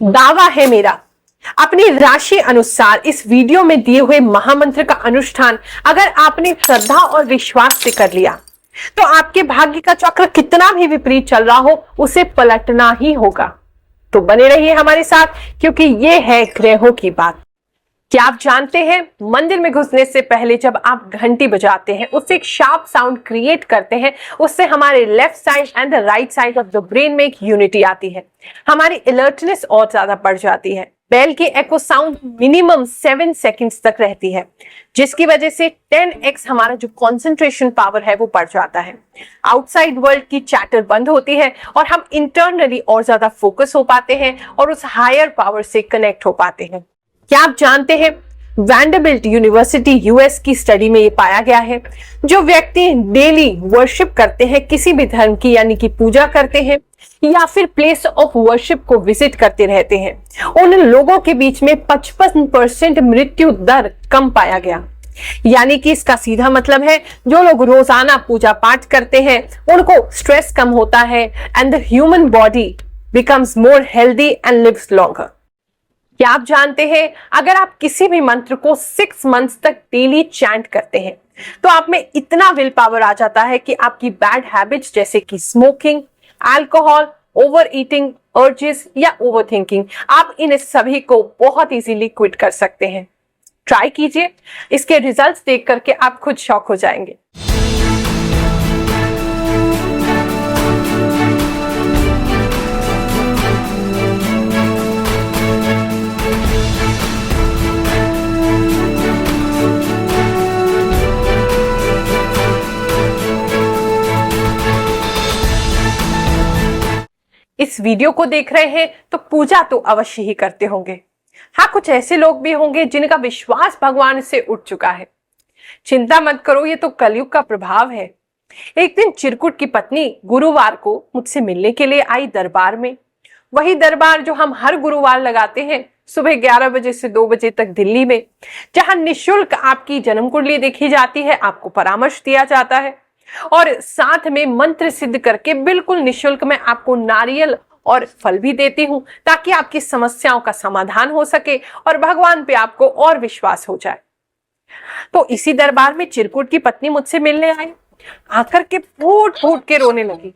दावा है मेरा, अपनी राशि अनुसार इस वीडियो में दिए हुए महामंत्र का अनुष्ठान अगर आपने श्रद्धा और विश्वास से कर लिया तो आपके भाग्य का चक्र कितना भी विपरीत चल रहा हो उसे पलटना ही होगा। तो बने रहिए हमारे साथ, क्योंकि ये है ग्रहों की बात। क्या आप जानते हैं, मंदिर में घुसने से पहले जब आप घंटी बजाते हैं, उससे एक शार्प साउंड क्रिएट करते हैं, उससे हमारे left side and the right side of the brain में एक यूनिटी आती है, हमारी अलर्टनेस और ज्यादा बढ़ जाती है। बेल की एको साउंड मिनिमम 7 सेकंड्स तक रहती है, जिसकी वजह से 10x हमारा जो कंसंट्रेशन पावर है वो बढ़ जाता है। आउटसाइड वर्ल्ड की चैटर बंद होती है और हम इंटरनली और ज्यादा फोकस हो पाते हैं और उस हायर पावर से कनेक्ट हो पाते हैं। क्या आप जानते हैं, वैंडरबिल्ट यूनिवर्सिटी यूएस की स्टडी में ये पाया गया है, जो व्यक्ति डेली वर्शिप करते हैं, किसी भी धर्म की यानी कि पूजा करते हैं या फिर प्लेस ऑफ वर्शिप को विजिट करते रहते हैं, उन लोगों के बीच में 55% मृत्यु दर कम पाया गया। यानी कि इसका सीधा मतलब है, जो लोग रोजाना पूजा पाठ करते हैं उनको स्ट्रेस कम होता है and the human body becomes more healthy and lives longer. क्या आप जानते हैं, अगर आप किसी भी मंत्र को 6 मंथ्स तक डेली चैंट करते हैं तो आप में इतना विल पावर आ जाता है कि आपकी बैड हैबिट्स जैसे कि smoking, alcohol, over eating, urges या ओवर थिंकिंग, आप इन सभी को बहुत इजीली क्विट कर सकते हैं। ट्राई कीजिए, इसके रिजल्ट्स देख करके आप खुद शॉक हो जाएंगे। इस वीडियो को देख रहे हैं तो पूजा तो अवश्य ही करते होंगे। हाँ, कुछ ऐसे लोग भी होंगे जिनका विश्वास भगवान से उठ चुका है। चिंता मत करो, ये तो कलयुग का प्रभाव है। एक दिन चिरकुट की पत्नी गुरुवार को मुझसे मिलने के लिए आई दरबार में। वही दरबार जो हम हर गुरुवार लगाते हैं सुबह 11 बजे से 2 बजे तक दिल्ली में, जहां निःशुल्क आपकी जन्म कुंडली देखी जाती है, आपको परामर्श दिया जाता है और साथ में मंत्र सिद्ध करके बिल्कुल निःशुल्क में आपको नारियल और फल भी देती हूं, ताकि आपकी समस्याओं का समाधान हो सके और भगवान पे आपको और विश्वास हो जाए। तो इसी दरबार में चिरकुट की पत्नी मुझसे मिलने आई। आकर के फूट फूट के रोने लगी।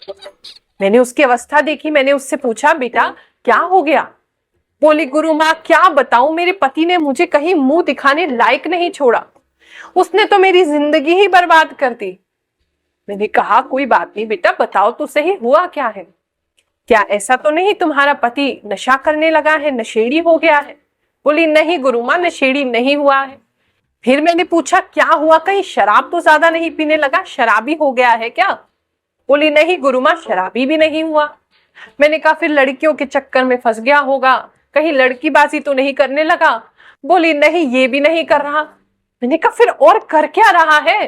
मैंने उसकी अवस्था देखी। मैंने उससे पूछा, बेटा क्या हो गया? बोली, गुरु माँ क्या बताऊं, मेरे पति ने मुझे कहीं मुंह दिखाने लायक नहीं छोड़ा। उसने तो मेरी जिंदगी ही बर्बाद कर दी। मैंने कहा, कोई बात नहीं बेटा, बताओ तो सही, हुआ क्या है? क्या ऐसा तो नहीं तुम्हारा पति नशा करने लगा है, नशेड़ी हो गया है? बोली, नहीं गुरु माँ, नशेड़ी नहीं हुआ है। फिर मैंने पूछा, क्या हुआ, कहीं शराब तो ज्यादा नहीं पीने लगा, शराबी हो गया है क्या? बोली, नहीं गुरु माँ, शराबी भी नहीं हुआ। मैंने कहा, फिर लड़कियों के चक्कर में फंस गया होगा, कहीं लड़कीबाजी तो नहीं करने लगा? बोली, नहीं ये भी नहीं कर रहा। मैंने कहा, फिर और कर क्या रहा है?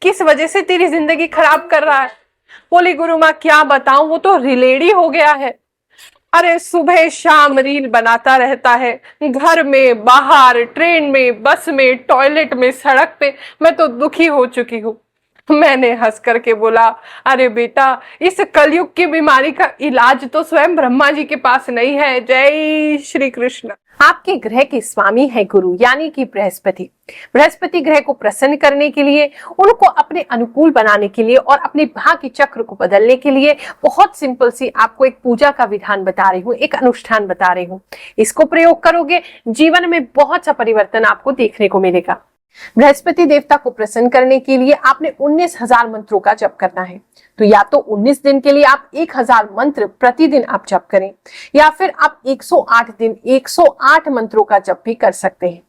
किस वजह से तेरी जिंदगी खराब कर रहा है? बोली, गुरु माँ क्या बताऊं, वो तो रिलेडी हो गया है। अरे सुबह शाम रील बनाता रहता है, घर में, बाहर, ट्रेन में, बस में, टॉयलेट में, सड़क पे। मैं तो दुखी हो चुकी हूँ। मैंने हंस करके बोला, अरे बेटा, इस कलयुग की बीमारी का इलाज तो स्वयं ब्रह्मा जी के पास नहीं है। जय श्री कृष्ण। आपके ग्रह के स्वामी है गुरु, यानी कि बृहस्पति। बृहस्पति ग्रह को प्रसन्न करने के लिए, उनको अपने अनुकूल बनाने के लिए और अपने भाग्य चक्र को बदलने के लिए बहुत सिंपल सी आपको एक पूजा का विधान बता रही हूँ, एक अनुष्ठान बता रही हूँ। इसको प्रयोग करोगे, जीवन में बहुत सा परिवर्तन आपको देखने को मिलेगा। बृहस्पति देवता को प्रसन्न करने के लिए आपने 19,000 मंत्रों का जप करना है। तो या तो 19 दिन के लिए आप 1,000 मंत्र प्रतिदिन आप जप करें, या फिर आप 108 दिन 108 मंत्रों का जप भी कर सकते हैं।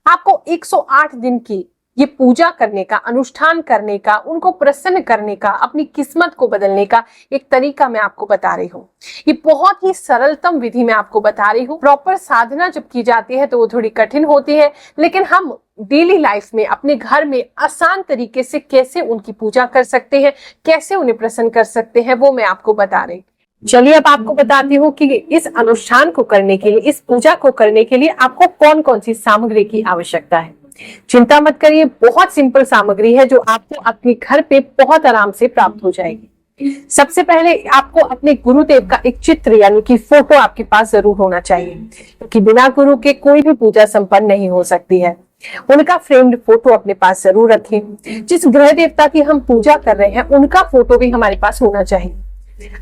आपको 108 दिन की ये पूजा करने का, अनुष्ठान करने का, उनको प्रसन्न करने का, अपनी किस्मत को बदलने का एक तरीका मैं आपको बता रही हूँ। ये बहुत ही सरलतम विधि मैं आपको बता रही हूँ। प्रॉपर साधना जब की जाती है तो वो थोड़ी कठिन होती है, लेकिन हम डेली लाइफ में अपने घर में आसान तरीके से कैसे उनकी पूजा कर सकते हैं, कैसे उन्हें प्रसन्न कर सकते हैं, वो मैं आपको बता रही हूँ। चलिए अब आपको बताती हूँ कि इस अनुष्ठान को करने के लिए, इस पूजा को करने के लिए आपको कौन कौन सी सामग्री की आवश्यकता है। चिंता मत करिए, बहुत सिंपल सामग्री है जो आपको अपने घर पे बहुत आराम से प्राप्त हो जाएगी। सबसे पहले आपको अपने गुरुदेव का एक चित्र यानी कि फोटो आपके पास जरूर होना चाहिए, क्योंकि बिना गुरु के कोई भी पूजा संपन्न नहीं हो सकती है। उनका फ्रेम्ड फोटो अपने पास जरूर रखें। जिस ग्रह देवता की हम पूजा कर रहे हैं उनका फोटो भी हमारे पास होना चाहिए।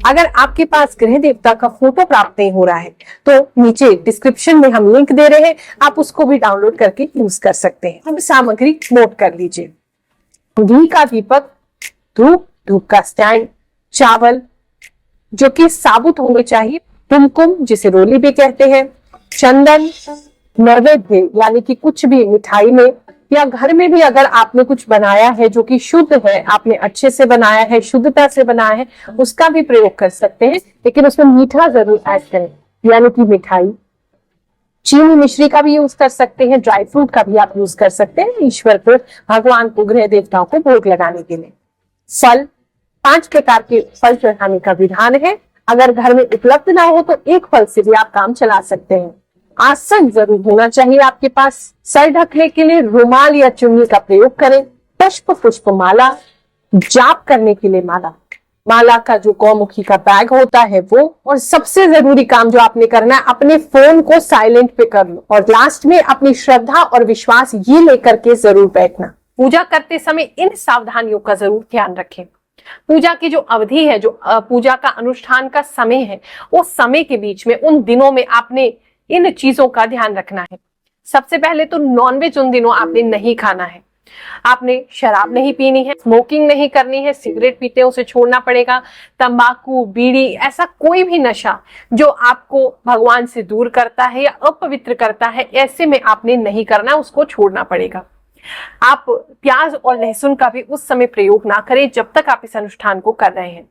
अगर आपके पास ग्रह देवता का फोटो प्राप्त नहीं हो रहा है तो नीचे डिस्क्रिप्शन में हम लिंक दे रहे हैं, आप उसको भी डाउनलोड करके यूज कर सकते हैं। हम सामग्री नोट कर लीजिए। घी का दीपक, धूप, धूप का स्टैंड, चावल जो कि साबुत होने चाहिए, कुमकुम जिसे रोली भी कहते हैं, चंदन, नैवेद्य यानी कि कुछ भी मिठाई में या घर में भी अगर आपने कुछ बनाया है जो कि शुद्ध है, आपने अच्छे से बनाया है, शुद्धता से बनाया है, उसका भी प्रयोग कर सकते हैं, लेकिन उसमें मीठा जरूर ऐड करें, यानी कि मिठाई। चीनी मिश्री का भी यूज कर सकते हैं, ड्राई फ्रूट का भी आप यूज कर सकते हैं ईश्वर को, भगवान को, ग्रह देवताओं को भोग लगाने के लिए। फल, 5 प्रकार के फल चढ़ाने का विधान है। अगर घर में उपलब्ध ना हो तो एक फल से भी आप काम चला सकते हैं। आसन जरूर होना चाहिए आपके पास। सर ढकने के लिए रुमाल या चुन्नी का प्रयोग करें। पुष्प माला, जाप करने के लिए माला, माला का जो गौमुखी का बैग होता है वो, और सबसे जरूरी काम जो आपने करना है, अपने फोन को साइलेंट पे कर लो, और लास्ट में अपनी श्रद्धा और विश्वास ये लेकर के जरूर बैठना। पूजा करते समय इन सावधानियों का जरूर ध्यान रखें। पूजा की जो अवधि है, जो पूजा का अनुष्ठान का समय है, उस समय के बीच में, उन दिनों में आपने इन चीजों का ध्यान रखना है। सबसे पहले तो नॉनवेज उन दिनों आपने नहीं खाना है, आपने शराब नहीं पीनी है, स्मोकिंग नहीं करनी है, सिगरेट पीते हैं उसे छोड़ना पड़ेगा, तंबाकू, बीड़ी, ऐसा कोई भी नशा जो आपको भगवान से दूर करता है या अपवित्र करता है, ऐसे में आपने नहीं करना, उसको छोड़ना पड़ेगा। आप प्याज और लहसुन का भी उस समय प्रयोग ना करें जब तक आप इस अनुष्ठान को कर रहे हैं।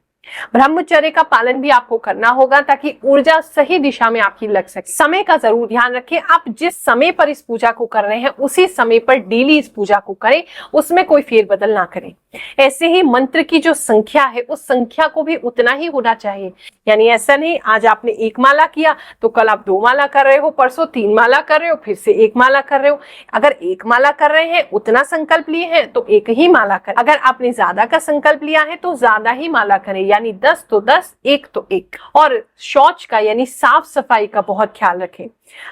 ब्रह्मचर्य का पालन भी आपको करना होगा ताकि ऊर्जा सही दिशा में आपकी लग सके। समय का जरूर ध्यान रखें, आप जिस समय पर इस पूजा को कर रहे हैं उसी समय पर डेली इस पूजा को करें, उसमें कोई फेरबदल ना करें। ऐसे ही मंत्र की जो संख्या है उस संख्या को भी उतना ही होना चाहिए, यानी ऐसा नहीं आज आपने 1 माला किया तो कल आप 2 माला कर रहे हो, परसों 3 माला कर रहे हो, फिर से 1 माला कर रहे हो। अगर 1 माला कर रहे हैं, उतना संकल्प लिए हैं तो 1 ही माला करें। अगर आपने ज्यादा का संकल्प लिया है तो ज्यादा ही माला करें, यानी 10 तो 10, 1 तो 1। और शौच का यानी साफ सफाई का बहुत ख्याल रखें।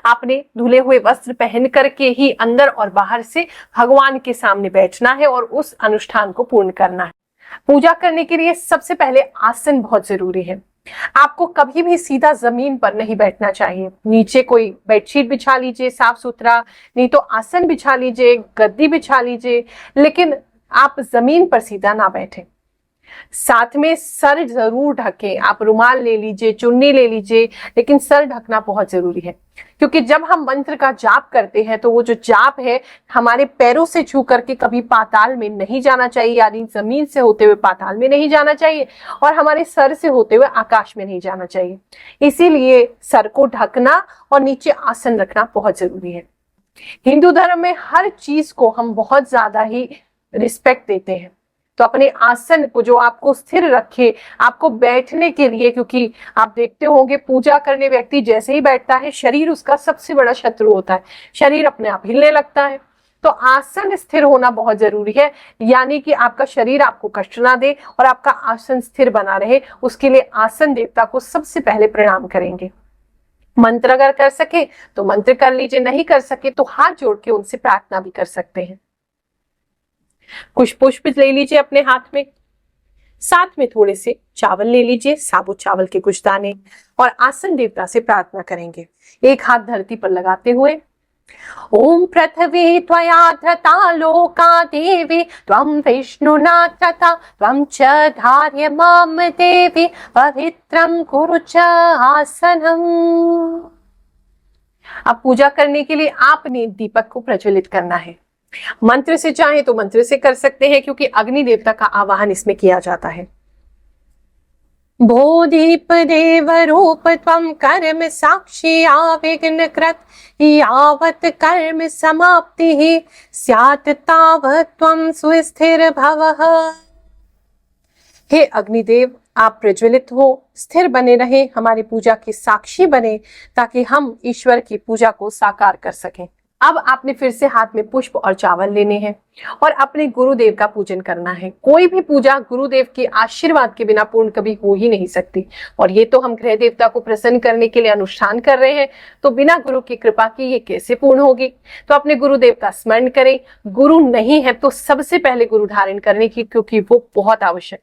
आपने धुले हुए वस्त्र पहन करके ही अंदर और बाहर से भगवान के सामने बैठना है और उस अनुष्ठान को पूर्ण करना है। पूजा करने के लिए सबसे पहले आसन बहुत जरूरी है। आपको कभी भी सीधा जमीन पर नहीं बैठना चाहिए, नीचे कोई बेडशीट बिछा लीजिए साफ सुथरा, नहीं तो आसन बिछा लीजिए, गद्दी बिछा लीजिए, लेकिन आप जमीन पर सीधा ना बैठे। साथ में सर जरूर ढकें, आप रुमाल ले लीजिए, चुन्नी ले लीजिए, लेकिन सर ढकना बहुत जरूरी है, क्योंकि जब हम मंत्र का जाप करते हैं तो वो जो जाप है हमारे पैरों से छू करके कभी पाताल में नहीं जाना चाहिए, यानी जमीन से होते हुए पाताल में नहीं जाना चाहिए, और हमारे सर से होते हुए आकाश में नहीं जाना चाहिए। इसीलिए सर को ढकना और नीचे आसन रखना बहुत जरूरी है। हिंदू धर्म में हर चीज को हम बहुत ज्यादा ही रिस्पेक्ट देते हैं, तो अपने आसन को जो आपको स्थिर रखे, आपको बैठने के लिए, क्योंकि आप देखते होंगे पूजा करने व्यक्ति जैसे ही बैठता है शरीर उसका सबसे बड़ा शत्रु होता है, शरीर अपने आप हिलने लगता है। तो आसन स्थिर होना बहुत जरूरी है, यानी कि आपका शरीर आपको कष्ट ना दे और आपका आसन स्थिर बना रहे, उसके लिए आसन देवता को सबसे पहले प्रणाम करेंगे। मंत्र अगर कर सके तो मंत्र कर लीजिए, नहीं कर सके तो हाथ जोड़ के उनसे प्रार्थना भी कर सकते हैं। कुछ पुष्प ले लीजिए अपने हाथ में, साथ में थोड़े से चावल ले लीजिए, साबुत चावल के कुछ दाने, और आसन देवता से प्रार्थना करेंगे। एक हाथ धरती पर लगाते हुए, ओम पृथ्वी त्वया धृता लोका देवी त्वं विष्णुना धृता त्वं च धार्य माम देवी पवित्रं कुरु च आसनम। अब पूजा करने के लिए आपने दीपक को प्रज्वलित करना है। मंत्र से चाहे तो मंत्र से कर सकते हैं, क्योंकि अग्नि देवता का आवाहन इसमें किया जाता है। बोधीप देव रूप त्वं कर्म साक्षी आविघ्न कृत यावत् कर्म समाप्ति स्यात् तावत् त्वं सुस्थिर भवः। हे अग्निदेव, आप प्रज्वलित हो, स्थिर बने रहे, हमारी पूजा के साक्षी बने, ताकि हम ईश्वर की पूजा को साकार कर सकें। अब आपने फिर से हाथ में पुष्प और चावल लेने हैं और अपने गुरुदेव का पूजन करना है। कोई भी पूजा गुरुदेव के आशीर्वाद के बिना पूर्ण कभी हो ही नहीं सकती, और ये तो हम ग्रह देवता को प्रसन्न करने के लिए अनुष्ठान कर रहे हैं, तो बिना गुरु की कृपा की ये कैसे पूर्ण होगी। तो अपने गुरुदेव का स्मरण करें। गुरु नहीं है तो सबसे पहले गुरु धारण करने की, क्योंकि वो बहुत आवश्यक।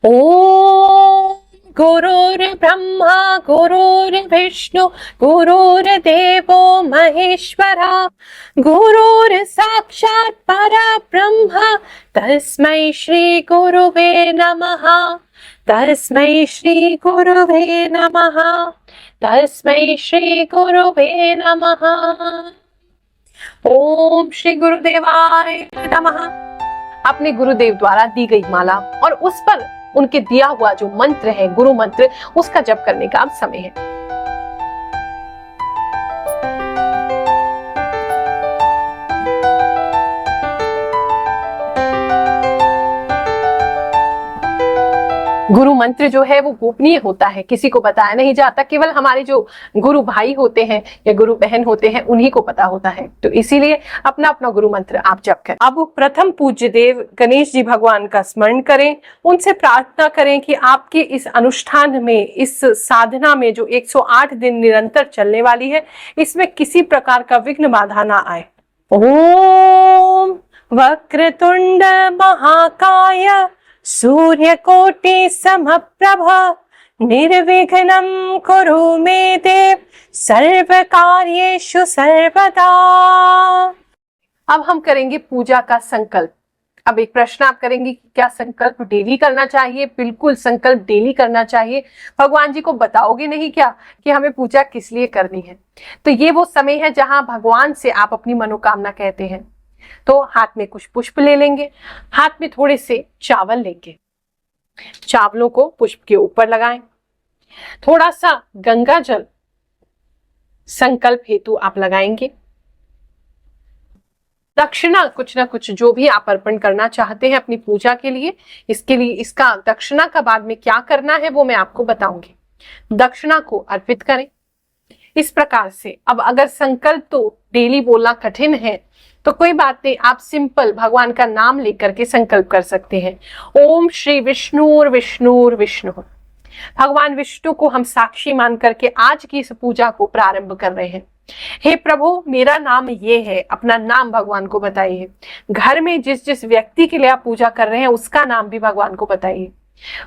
ओम गुरुर्ब्रह्मा गुरुर्विष्णु गुरुर्देवो महेश्वरा गुरुर्साक्षात् परब्रह्म तस्मै श्री गुरुवे नमः तस्मै श्री गुरुवे नमः तस्मै श्री गुरुवे नमः। ओम श्री गुरुदेवाय नमः। अपने गुरुदेव द्वारा दी गई माला और उस पर उनके दिया हुआ जो मंत्र है, गुरु मंत्र, उसका जप करने का अब समय है। गुरु मंत्र जो है वो गोपनीय होता है, किसी को बताया नहीं जाता, केवल हमारे जो गुरु भाई होते हैं या गुरु बहन होते हैं उन्हीं को पता होता है। तो इसीलिए अपना अपना गुरु मंत्र आप जप करें। अब प्रथम पूज्य देव गणेश जी भगवान का स्मरण करें, उनसे प्रार्थना करें कि आपके इस अनुष्ठान में, इस साधना में जो 108 दिन निरंतर चलने वाली है, इसमें किसी प्रकार का विघ्न बाधा ना आए। ओम वक्रतुंड महाकाय सूर्यकोटि समप्रभ निर्विघ्नं कुरु मे देव सर्वकार्येषु सर्वदा। अब हम करेंगे पूजा का संकल्प। अब एक प्रश्न आप करेंगे कि क्या संकल्प डेली करना चाहिए? बिल्कुल, संकल्प डेली करना चाहिए। भगवान जी को बताओगे नहीं क्या कि हमें पूजा किस लिए करनी है? तो ये वो समय है जहां भगवान से आप अपनी मनोकामना कहते हैं। तो हाथ में कुछ पुष्प ले लेंगे, हाथ में थोड़े से चावल लेंगे, चावलों को पुष्प के ऊपर लगाएं, थोड़ा सा गंगा जल संकल्प हेतु आप लगाएंगे, दक्षिणा कुछ ना कुछ जो भी आप अर्पण करना चाहते हैं अपनी पूजा के लिए, इसके लिए इसका दक्षिणा का बाद में क्या करना है वो मैं आपको बताऊंगी। दक्षिणा को अर्पित करें इस प्रकार से। अब अगर संकल्प तो डेली बोलना कठिन है तो कोई बात नहीं, आप सिंपल भगवान का नाम लेकर के संकल्प कर सकते हैं। ओम श्री विष्णुर विष्णुर विष्णु। भगवान विष्णु को हम साक्षी मान करके आज की इस पूजा को प्रारंभ कर रहे हैं। हे प्रभु, मेरा नाम ये है, अपना नाम भगवान को बताइए। घर में जिस जिस व्यक्ति के लिए आप पूजा कर रहे हैं उसका नाम भी भगवान को बताइए।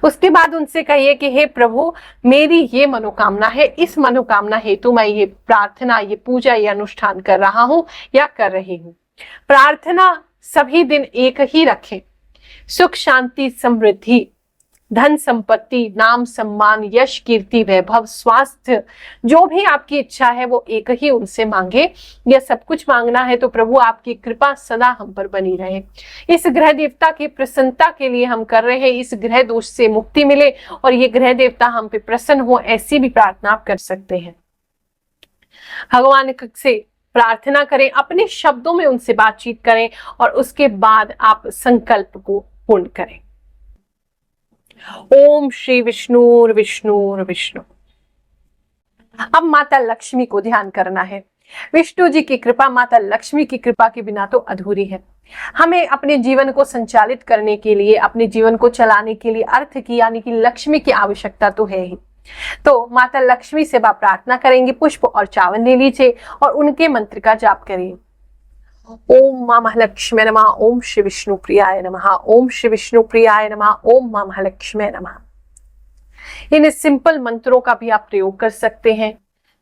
उसके बाद उनसे कहिए कि हे प्रभु, मेरी ये मनोकामना है, इस मनोकामना हेतु मैं ये प्रार्थना, ये पूजा, ये अनुष्ठान कर रहा हूं या कर रही हूं। प्रार्थना सभी दिन एक ही रखें। सुख शांति समृद्धि, धन संपत्ति, नाम सम्मान, यश कीर्ति, वैभव, स्वास्थ्य, जो भी आपकी इच्छा है वो एक ही उनसे मांगे। यह सब कुछ मांगना है तो प्रभु आपकी कृपा सदा हम पर बनी रहे। इस ग्रह देवता की प्रसन्नता के लिए हम कर रहे हैं, इस ग्रह दोष से मुक्ति मिले और ये ग्रह देवता हम पे प्रसन्न हो, ऐसी भी प्रार्थना आप कर सकते हैं। भगवान से प्रार्थना करें, अपने शब्दों में उनसे बातचीत करें और उसके बाद आप संकल्प को पूर्ण करें। ओम श्री विष्णुर विष्णुर विष्णु। अब माता लक्ष्मी को ध्यान करना है। विष्णु जी की कृपा, माता लक्ष्मी की कृपा के बिना तो अधूरी है। हमें अपने जीवन को संचालित करने के लिए, अपने जीवन को चलाने के लिए अर्थ की यानी कि लक्ष्मी की आवश्यकता तो है ही। तो माता लक्ष्मी से आप प्रार्थना करेंगे। पुष्प और चावल ले लीजिए और उनके मंत्र का जाप करिए। ओम मां महालक्ष्मी नमः, ओम श्री विष्णु प्रियाय नमः, ओम श्री विष्णु प्रियाय नमः, ओम मां महालक्ष्मी नमः। इन सिंपल मंत्रों का भी आप प्रयोग कर सकते हैं।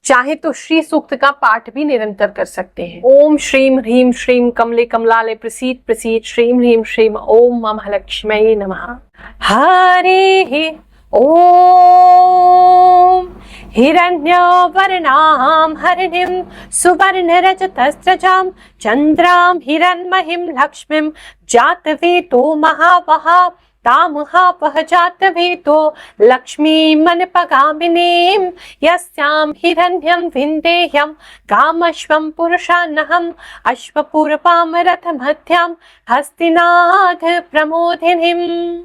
चाहे तो श्री सूक्त का पाठ भी निरंतर कर सकते हैं। ओम श्रीम ह्रीम श्रीम कमले कमलाले प्रसीद प्रसीद श्रीम ह्रीम श्रीम ओम मां महालक्ष्मी नमः। हरे ओम हिरण्यवर्णां हरिणीं सुवर्णरजतस्रजां चन्द्रां हिरण्मयीं लक्ष्मीं जातवेदो महावहा तामहावह जातवेदो लक्ष्मीमनपगामिनीं यस्यां हिरण्यं विन्देयं कामश्वं पुरुषान्नहम् अश्वपूर्वां रथमध्यां हस्तिनाथ प्रमोदिनीम्।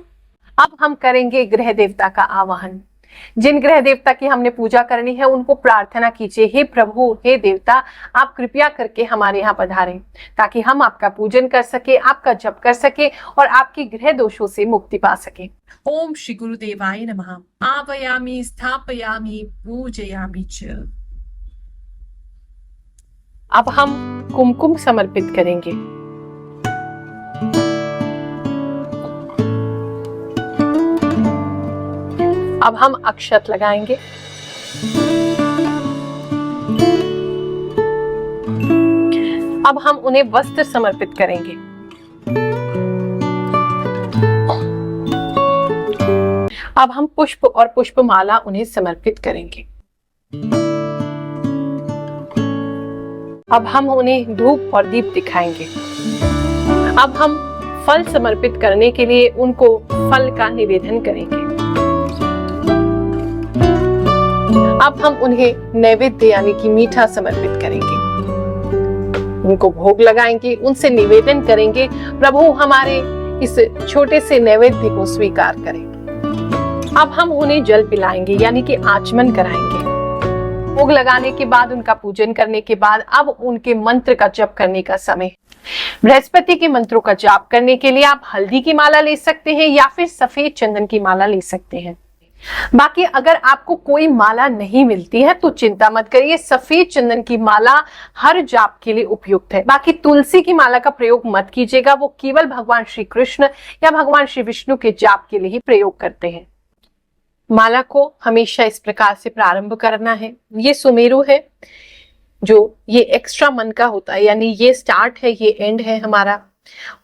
अब हम करेंगे ग्रह देवता का आवाहन। जिन ग्रह देवता की हमने पूजा करनी है उनको प्रार्थना कीजिए, हे प्रभु, हे देवता, आप कृपया करके हमारे यहाँ पधारें ताकि हम आपका पूजन कर सके, आपका जप कर सके और आपके ग्रह दोषों से मुक्ति पा सके। ओम श्री गुरुदेवाय नमः। आवायामि स्थापयामि पूजयामि च। अब हम कुमकुम समर्पित करेंगे। अब हम अक्षत लगाएंगे। अब हम उन्हें वस्त्र समर्पित करेंगे। अब हम पुष्प और पुष्पमाला उन्हें समर्पित करेंगे। अब हम उन्हें धूप और दीप दिखाएंगे। अब हम फल समर्पित करने के लिए उनको फल का निवेदन करेंगे। अब हम उन्हें नैवेद्य यानी कि मीठा समर्पित करेंगे, उनको भोग लगाएंगे, उनसे निवेदन करेंगे, प्रभु हमारे इस छोटे से नैवेद्य को स्वीकार करें। अब हम उन्हें जल पिलाएंगे यानी कि आचमन कराएंगे। भोग लगाने के बाद, उनका पूजन करने के बाद अब उनके मंत्र का जप करने का समय। बृहस्पति के मंत्रों का जाप करने के लिए आप हल्दी की माला ले सकते हैं या फिर सफेद चंदन की माला ले सकते हैं। बाकी अगर आपको कोई माला नहीं मिलती है तो चिंता मत करिए, सफेद चंदन की माला हर जाप के लिए उपयुक्त है। बाकी तुलसी की माला का प्रयोग मत कीजिएगा, वो केवल भगवान श्री कृष्ण या भगवान श्री विष्णु के जाप के लिए ही प्रयोग करते हैं। माला को हमेशा इस प्रकार से प्रारंभ करना है। ये सुमेरु है, जो ये एक्स्ट्रा मन का होता है, यानी ये स्टार्ट है, ये एंड है हमारा,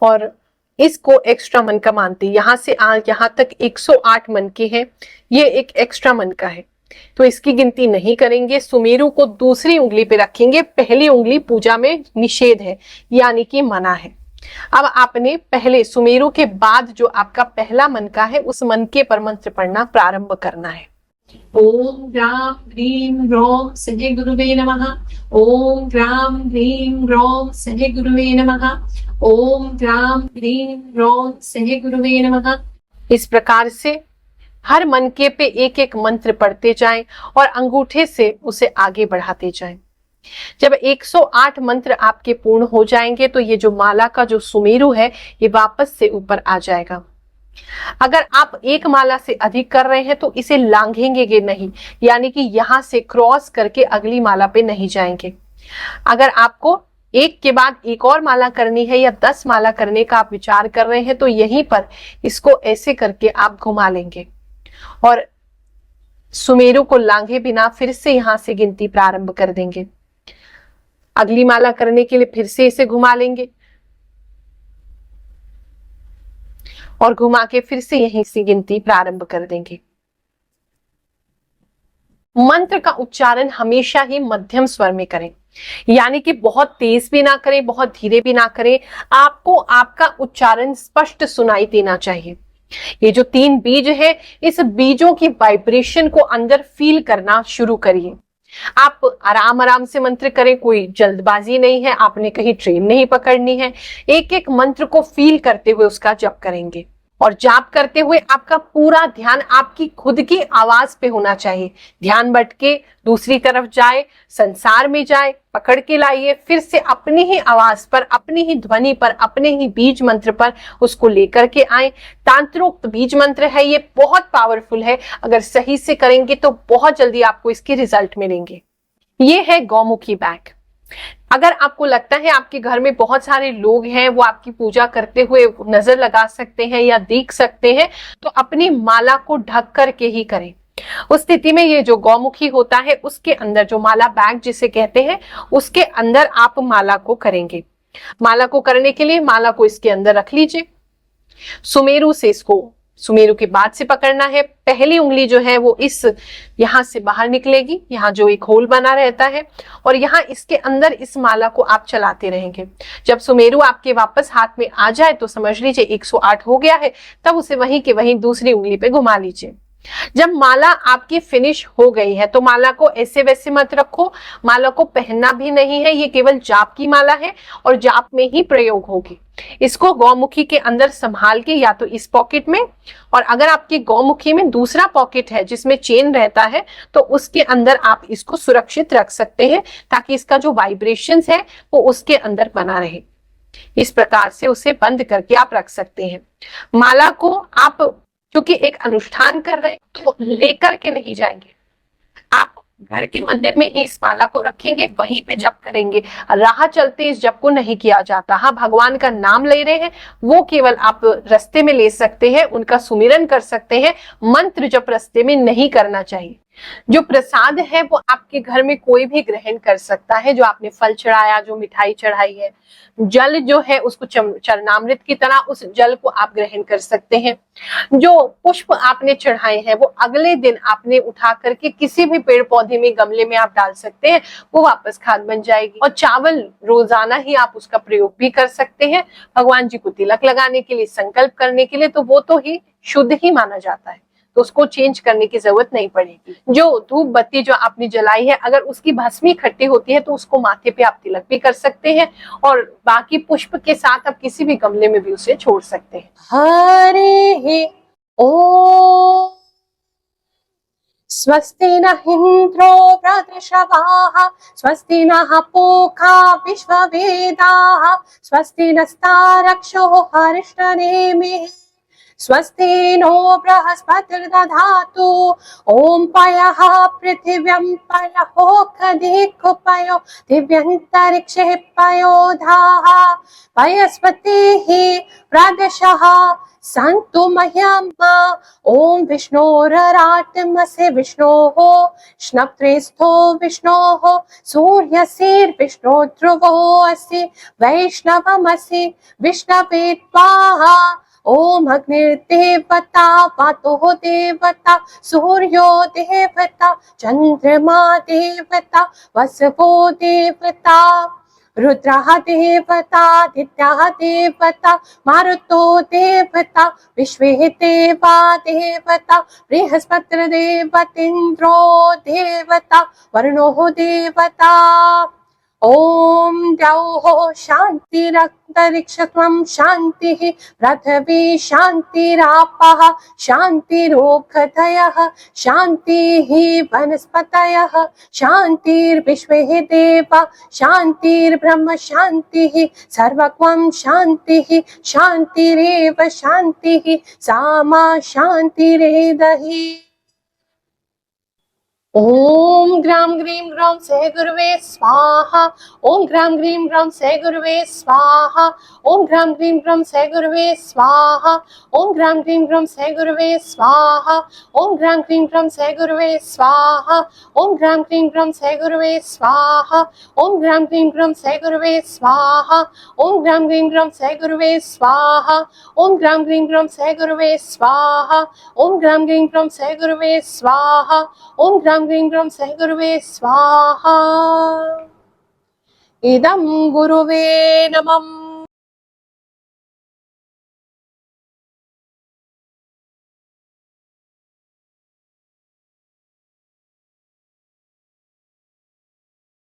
और इसको एक्स्ट्रा मन का मानते हैं। यहाँ से यहाँ तक 108 मन के हैं, ये एक एक्स्ट्रा मन का है, तो इसकी गिनती नहीं करेंगे। सुमेरु को दूसरी उंगली पे रखेंगे, पहली उंगली पूजा में निषेध है यानी कि मना है। अब आपने पहले सुमेरु के बाद जो आपका पहला मन का है उस मन के पर मंत्र पढ़ना प्रारंभ करना है। ओम ग्राम ह्रीं ह्रौं सहे गुरुवे नमः। ओम ग्राम ह्रीं ह्रौं सहे गुरुवे नमः। ओम ग्राम ह्रीं ह्रौं सहे गुरुवे नमः। इस प्रकार से हर मन के पे एक एक मंत्र पढ़ते जाएं और अंगूठे से उसे आगे बढ़ाते जाएं। जब 108 मंत्र आपके पूर्ण हो जाएंगे तो ये जो माला का जो सुमेरु है ये वापस से ऊपर आ जाएगा। अगर आप एक माला से अधिक कर रहे हैं तो इसे लांघेंगे नहीं, यानी कि यहां से क्रॉस करके अगली माला पे नहीं जाएंगे। अगर आपको एक के बाद एक और माला करनी है या 10 माला करने का आप विचार कर रहे हैं तो यहीं पर इसको ऐसे करके आप घुमा लेंगे और सुमेरु को लांघे बिना फिर से यहां से गिनती प्रारंभ कर देंगे। अगली माला करने के लिए फिर से इसे घुमा लेंगे और घुमा के फिर से यहीं से गिनती प्रारंभ कर देंगे। मंत्र का उच्चारण हमेशा ही मध्यम स्वर में करें, यानी कि बहुत तेज भी ना करें, बहुत धीरे भी ना करें। आपको आपका उच्चारण स्पष्ट सुनाई देना चाहिए। ये जो 3 बीज है, इस बीजों की वाइब्रेशन को अंदर फील करना शुरू करिए। आप आराम आराम से मंत्र करें, कोई जल्दबाजी नहीं है, आपने कहीं ट्रेन नहीं पकड़नी है। एक एक मंत्र को फील करते हुए उसका जप करेंगे और जाप करते हुए आपका पूरा ध्यान आपकी खुद की आवाज पे होना चाहिए। ध्यान भटके दूसरी तरफ जाए, संसार में जाए, पकड़ के लाइए, फिर से अपनी ही आवाज पर, अपनी ही ध्वनि पर, अपने ही बीज मंत्र पर उसको लेकर के आए। तांत्रोक्त बीज मंत्र है, ये बहुत पावरफुल है। अगर सही से करेंगे तो बहुत जल्दी आपको इसके रिजल्ट मिलेंगे। ये है गौमुखी बैग। अगर आपको लगता है आपके घर में बहुत सारे लोग हैं, वो आपकी पूजा करते हुए नजर लगा सकते हैं या देख सकते हैं, तो अपनी माला को ढक करके ही करें। उस स्थिति में ये जो गौमुखी होता है उसके अंदर, जो माला बैग जिसे कहते हैं, उसके अंदर आप माला को करेंगे। माला को करने के लिए माला को इसके अंदर रख लीजिए। सुमेरु से इसको सुमेरु के बाद से पकड़ना है। पहली उंगली जो है वो इस यहां से बाहर निकलेगी, यहाँ जो एक होल बना रहता है, और यहाँ इसके अंदर इस माला को आप चलाते रहेंगे। जब सुमेरु आपके वापस हाथ में आ जाए तो समझ लीजिए 108 हो गया है। तब उसे वहीं के वहीं दूसरी उंगली पे घुमा लीजिए। जब माला आपकी फिनिश हो गई है तो माला को ऐसे वैसे मत रखो, माला को पहनना भी नहीं है, ये केवल जाप की माला है और जाप में ही प्रयोग होगी। इसको गौमुखी के अंदर संभाल के या तो इस पॉकेट में, और अगर आपकी गौमुखी में दूसरा पॉकेट है जिसमें चेन रहता है तो उसके अंदर आप इसको सुरक्षित रख सकते हैं, ताकि इसका जो वाइब्रेशंस है वो उसके अंदर बना रहे। इस प्रकार से उसे बंद करके आप रख सकते हैं। माला को आप क्योंकि एक अनुष्ठान कर रहे हैं तो लेकर के नहीं जाएंगे, आप घर के मंदिर में इस माला को रखेंगे, वहीं पे जप करेंगे। राह चलते इस जप को नहीं किया जाता। हाँ, भगवान का नाम ले रहे हैं वो केवल आप रास्ते में ले सकते हैं, उनका सुमिरन कर सकते हैं, मंत्र जप रास्ते में नहीं करना चाहिए। जो प्रसाद है वो आपके घर में कोई भी ग्रहण कर सकता है, जो आपने फल चढ़ाया, जो मिठाई चढ़ाई है, जल जो है उसको चरणामृत की तरह उस जल को आप ग्रहण कर सकते हैं। जो पुष्प आपने चढ़ाए हैं वो अगले दिन आपने उठा करके किसी भी पेड़ पौधे में, गमले में आप डाल सकते हैं, वो वापस खाद बन जाएगी। और चावल रोजाना ही आप उसका प्रयोग भी कर सकते हैं भगवान जी को तिलक लगाने के लिए, संकल्प करने के लिए, तो वो तो ही शुद्ध ही माना जाता है, तो उसको चेंज करने की जरूरत नहीं पड़ेगी। जो धूप बत्ती जो आपने जलाई है, अगर उसकी भस्मी इकट्ठी होती है तो उसको माथे पे आप तिलक भी कर सकते हैं, और बाकी पुष्प के साथ आप किसी भी गमले में भी उसे छोड़ सकते हैं। हरे ओम स्वस्ति न इंद्रो वृद्धश्रवाः स्वस्ति नः पूषा विश्ववेदाः स्वस्ति नस्तारक्षो हरिष्ठनेमिः स्वस्ति नो बृहस्पतिर्दधातु ओम पयः पृथिव्यां पयः पयो दिव्यन्तरिक्षे पयोधाः पयस्पतिः प्रदशः सन्तु मह्यम् ओम विष्णोरराटमसे विष्णोः श्नप्त्रेस्थो विष्णोः सूर्यसेर्विष्णो ध्रुवो असि वैष्णवमसि विष्णवे त्वाः ओम अग्निर्देवता वातो देवता सूर्यो देवता चंद्रमा देवता वसवो देवता रुद्रः देवता दित्याः देवता मारुतो देवता विश्वे देवा देवता बृहस्पतिर्देवतेन्द्रो देवता वरुणो देवता ओम द्यौः शान्तिरन्तरिक्षत्वं शान्तिः पृथिवी शान्तिरापः शान्तिरोषधयः शान्तिः वनस्पतयः शान्तिर्विश्वे देवा शान्तिर्ब्रह्म शान्तिः सर्वं शान्तिः शान्तिरेव शान्तिः सामा शान्तिरेधहि। ओम ग्राम ग्रीम ग्रौम सह गुरुवे स्वाहा ओम ग्राम ग्रीम ग्रौम सह गुरुवे स्वाहा ओम ग्राम ग्रीम ग्रौम सह गुरुवे स्वाहा ओम ग्राम ग्रीम ग्रौम सह गुरुवे स्वाहा ओम ग्राम ग्रीम ग्रौम सह गुरुवे स्वाहा ओम ग्राम ग्रीम ग्रौम सह गुरुवे स्वाहा ओम ग्राम ग्रीम ग्रौम सह गुरुवे स्वाहा ओम ग्राम ग्रीम ग्रौम सह गुरुवे स्वाहा ओम ग्राम ग्रीम ग्रौम सह गुरुवे स्वाहा ओम ग्राम ग्रीम ग्रौम सह गुरुवे स्वाहा ओम ग्राम ग्रीं ग्रौं सह गुरुवे स्वाहा। इदं गुरुवे नमः।